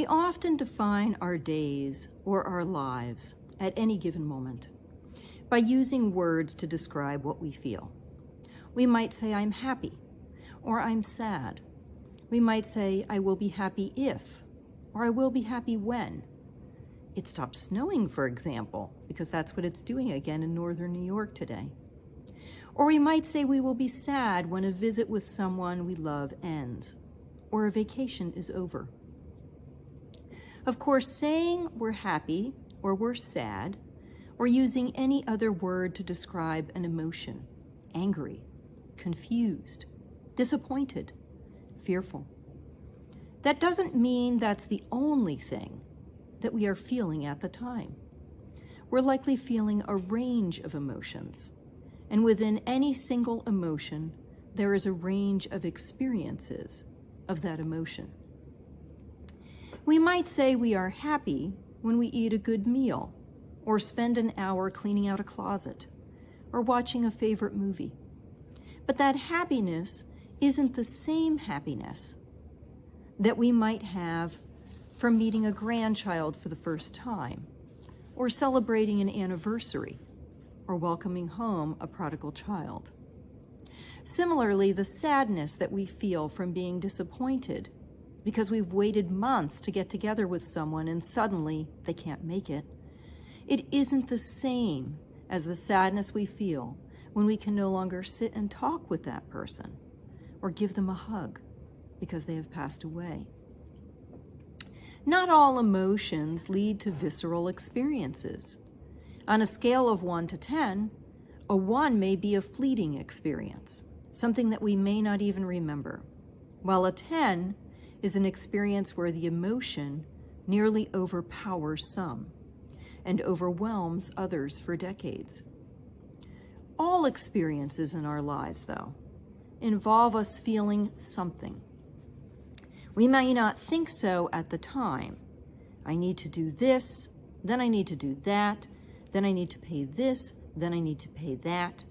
We often define our days or our lives at any given moment by using words to describe what we feel. We might say, I'm happy, or I'm sad. We might say, I will be happy if, or I will be happy when. It stops snowing, for example, because that's what it's doing again in northern New York today. Or we might say we will be sad when a visit with someone we love ends, or a vacation is over. Of course, saying we're happy or we're sad, or using any other word to describe an emotion, angry, confused, disappointed, fearful. That doesn't mean that's the only thing that we are feeling at the time. We're likely feeling a range of emotions, and within any single emotion, there is a range of experiences of that emotion. We might say we are happy when we eat a good meal, or spend an hour cleaning out a closet, or watching a favorite movie. But that happiness isn't the same happiness that we might have from meeting a grandchild for the first time, or celebrating an anniversary, or welcoming home a prodigal child. Similarly, the sadness that we feel from being disappointed because we've waited months to get together with someone and suddenly they can't make it, it isn't the same as the sadness we feel when we can no longer sit and talk with that person or give them a hug because they have passed away. Not all emotions lead to visceral experiences. On a scale of 1 to 10, a 1 may be a fleeting experience, something that we may not even remember, while a 10 is an experience where the emotion nearly overpowers some and overwhelms others for decades. All experiences in our lives, though, involve us feeling something. We may not think so at the time. I need to do this, then I need to do that, then I need to pay this, then I need to pay that.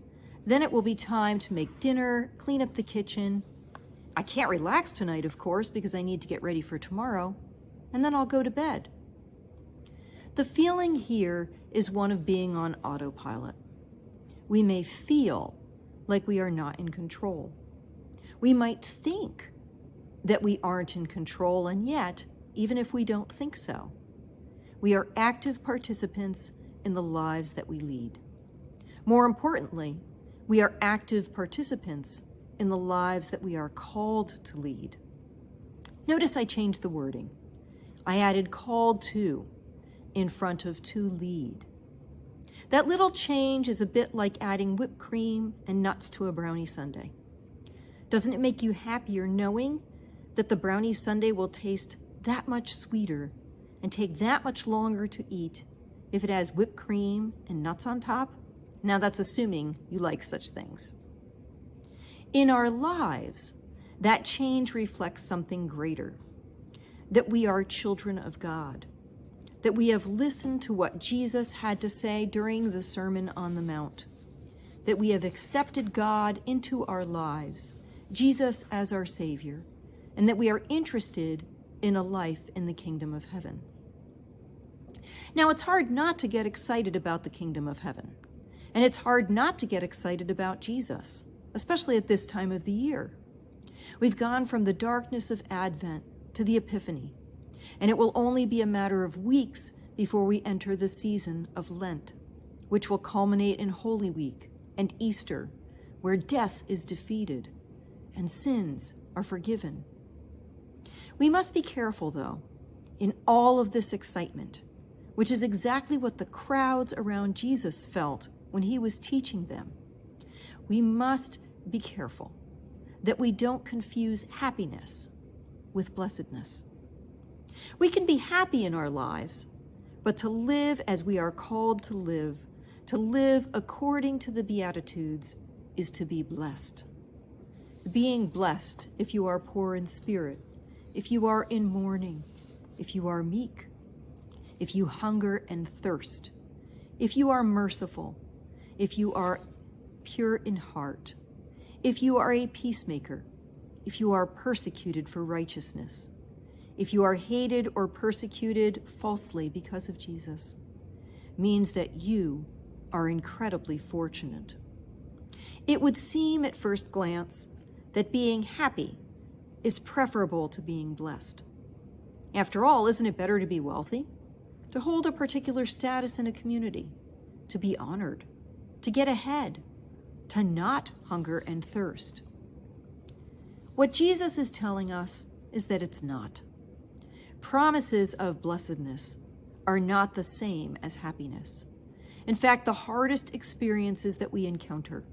Then it will be time to make dinner, clean up the kitchen. I can't relax tonight, of course, because I need to get ready for tomorrow, and then I'll go to bed. The feeling here is one of being on autopilot. We may feel like we are not in control. We might think that we aren't in control, and yet, even if we don't think so, we are active participants in the lives that we lead. More importantly, we are active participants in the lives that we are called to lead. Notice I changed the wording. I added called to in front of to lead. That little change is a bit like adding whipped cream and nuts to a brownie sundae. Doesn't it make you happier knowing that the brownie sundae will taste that much sweeter and take that much longer to eat if it has whipped cream and nuts on top? Now that's assuming you like such things. In our lives, that change reflects something greater, that we are children of God, that we have listened to what Jesus had to say during the Sermon on the Mount, that we have accepted God into our lives, Jesus as our Savior, and that we are interested in a life in the kingdom of heaven. Now, it's hard not to get excited about the kingdom of heaven, and it's hard not to get excited about Jesus, especially at this time of the year. We've gone from the darkness of Advent to the Epiphany, and it will only be a matter of weeks before we enter the season of Lent, which will culminate in Holy Week and Easter, where death is defeated and sins are forgiven. We must be careful, though, in all of this excitement, which is exactly what the crowds around Jesus felt when he was teaching them. We must be careful that we don't confuse happiness with blessedness. We can be happy in our lives, but to live as we are called to live according to the Beatitudes, is to be blessed. Being blessed if you are poor in spirit, if you are in mourning, if you are meek, if you hunger and thirst, if you are merciful, if you are pure in heart, if you are a peacemaker, if you are persecuted for righteousness, if you are hated or persecuted falsely because of Jesus, means that you are incredibly fortunate. It would seem at first glance that being happy is preferable to being blessed. After all, isn't it better to be wealthy, to hold a particular status in a community, to be honored, to get ahead, to not hunger and thirst? What Jesus is telling us is that it's not. Promises of blessedness are not the same as happiness. In fact, the hardest experiences that we encounter,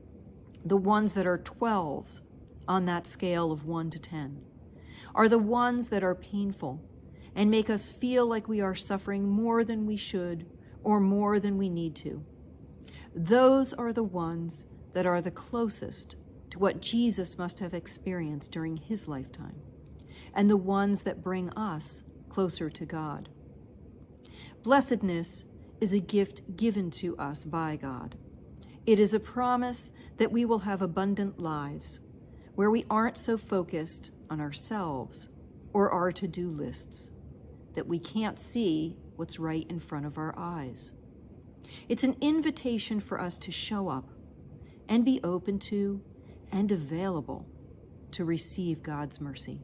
the ones that are 12s on that scale of 1 to 10, are the ones that are painful and make us feel like we are suffering more than we should or more than we need to. Those are the ones that are the closest to what Jesus must have experienced during his lifetime, and the ones that bring us closer to God. Blessedness is a gift given to us by God. It is a promise that we will have abundant lives where we aren't so focused on ourselves or our to-do lists that we can't see what's right in front of our eyes. It's an invitation for us to show up and be open to and available to receive God's mercy.